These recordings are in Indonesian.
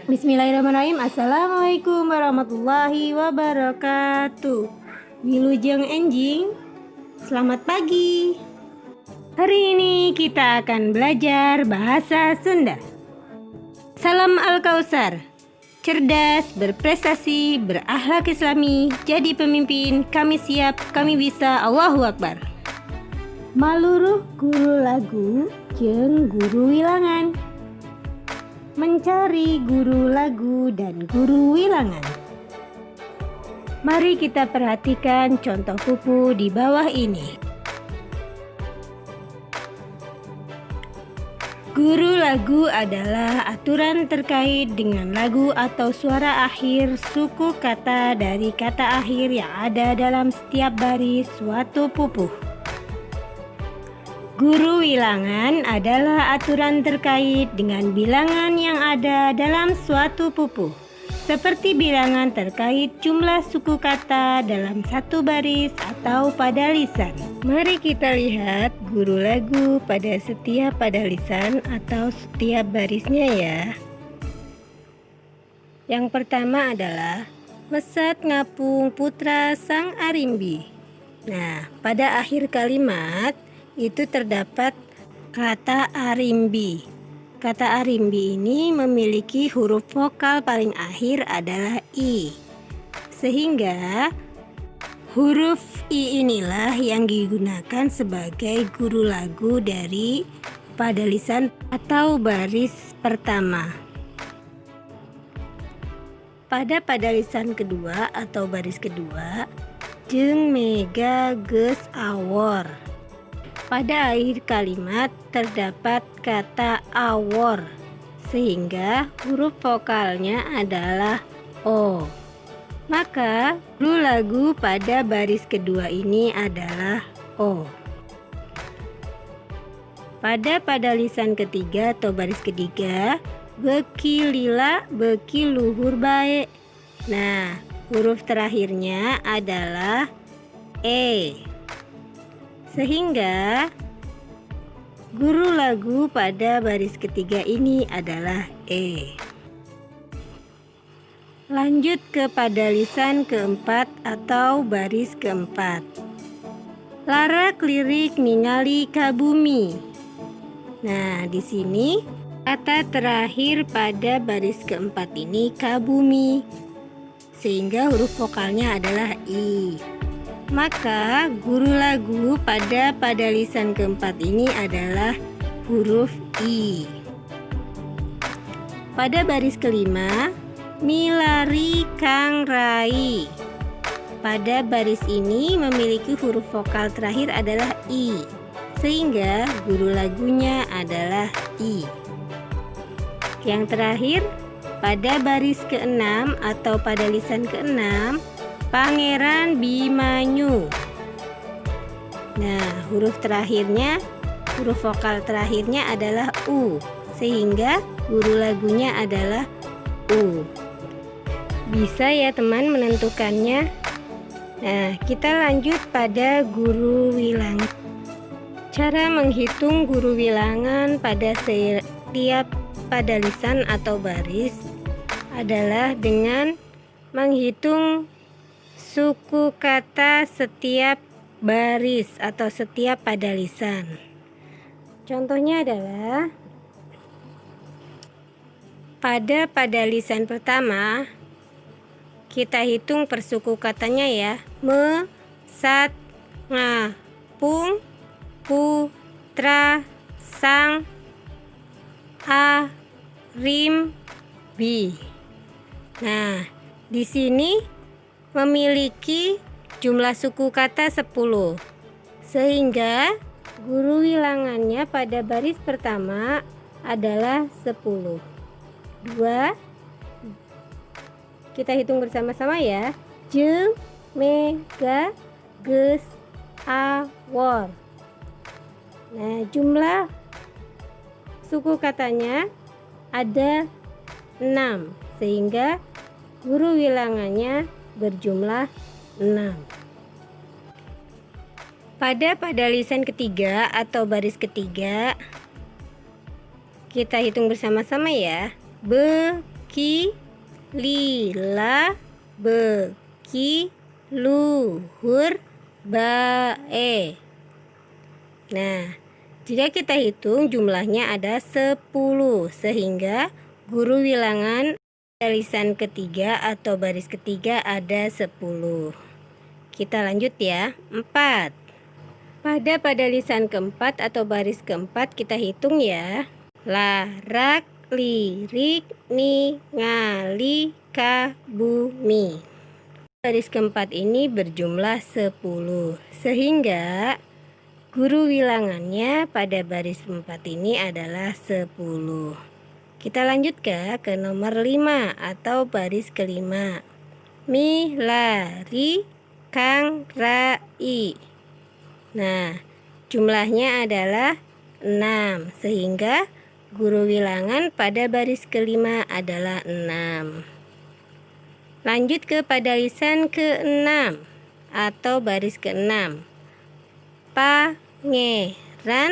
Bismillahirrahmanirrahim. Assalamualaikum warahmatullahi wabarakatuh. Wilujeng enjing, selamat pagi. Hari ini kita akan belajar bahasa Sunda. Salam Al-Kausar. Cerdas, berprestasi, berakhlak islami, jadi pemimpin, kami siap, kami bisa, Allahu Akbar. Maluruh guru lagu jeung guru wilangan. Mencari guru lagu dan guru wilangan. Mari kita perhatikan contoh pupu di bawah ini. Guru lagu adalah aturan terkait dengan lagu atau suara akhir suku kata dari kata akhir yang ada dalam setiap baris suatu pupuh. Guru wilangan adalah aturan terkait dengan bilangan yang ada dalam suatu pupuh, seperti bilangan terkait jumlah suku kata dalam satu baris atau pada lisan. Mari kita lihat guru lagu pada setiap pada lisan atau setiap barisnya ya. Yang pertama adalah Mesat ngapung putra sang arimbi. Nah, pada akhir kalimat itu terdapat kata arimbi. Kata arimbi ini memiliki huruf vokal paling akhir adalah I. Sehingga huruf I inilah yang digunakan sebagai guru lagu dari pada lisan atau baris pertama. Pada lisan kedua atau baris kedua, jeung mega geus awor. Pada akhir kalimat terdapat kata awor, sehingga huruf vokalnya adalah O. Maka guru lagu pada baris kedua ini adalah O. Pada lisan ketiga atau baris ketiga, beki lila beki luhur bae. Nah, huruf terakhirnya adalah E. Sehingga guru lagu pada baris ketiga ini adalah E. Lanjut kepada lisan keempat atau baris keempat. Larak lirik ningali ka bumi. Nah, di sini kata terakhir pada baris keempat ini ka bumi. Sehingga huruf vokalnya adalah I. Maka guru lagu pada lisan keempat ini adalah huruf I. Pada baris kelima, milari kang rai. Pada baris ini memiliki huruf vokal terakhir adalah I, sehingga guru lagunya adalah I. Yang terakhir, pada baris keenam atau pada lisan keenam, Pangeran Bimanyu. Nah, huruf vokal terakhirnya adalah U, sehingga guru lagunya adalah U. Bisa ya teman menentukannya. Nah, kita lanjut pada guru wilangan. Cara menghitung guru wilangan pada setiap pada lisan atau baris adalah dengan menghitung suku kata setiap baris atau setiap pada lisan. Contohnya adalah pada lisan pertama kita hitung per suku katanya ya. Me, sat, ngapung, putra, sang, a, rim, bi. Nah, di sini memiliki jumlah suku kata 10, sehingga guru wilangannya pada baris pertama adalah 10. 2, kita hitung bersama-sama ya. Jeung mega geus awor. Nah, jumlah suku katanya ada 6, sehingga guru wilangannya berjumlah 6. Pada lisan ketiga atau baris ketiga, kita hitung bersama-sama ya. Be, ki, lila, beki, luhur, bae. Nah, jika kita hitung jumlahnya ada 10, sehingga guru bilangan pada lisan ketiga atau baris ketiga ada 10. Kita lanjut ya, 4. Pada lisan keempat atau baris keempat kita hitung ya. Larak, lirik, ningali, ka, bumi. Baris keempat ini berjumlah 10, sehingga guru bilangannya pada baris 4 ini adalah 10. Kita lanjut ke nomor 5 atau baris kelima. Mi, lari, kang, rai. Nah, jumlahnya adalah 6, sehingga guru bilangan pada baris kelima adalah 6. Lanjut pada lisan ke-6 atau baris ke-6. Pangeran,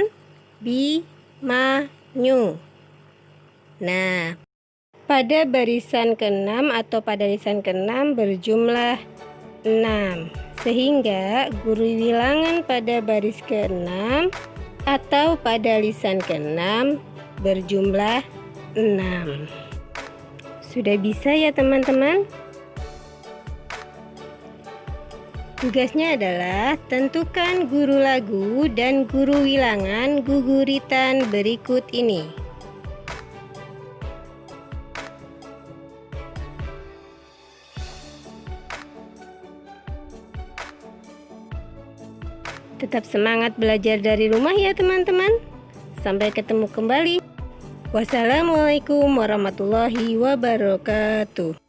Bimanyu. Nah, pada barisan ke-6 atau pada lisan ke-6 berjumlah 6, sehingga guru bilangan pada baris ke-6 atau pada lisan ke-6 berjumlah 6. Sudah bisa ya teman-teman? Tugasnya adalah tentukan guru lagu dan guru bilangan guguritan berikut ini. Tetap semangat belajar dari rumah ya teman-teman. Sampai ketemu kembali. Wassalamualaikum warahmatullahi wabarakatuh.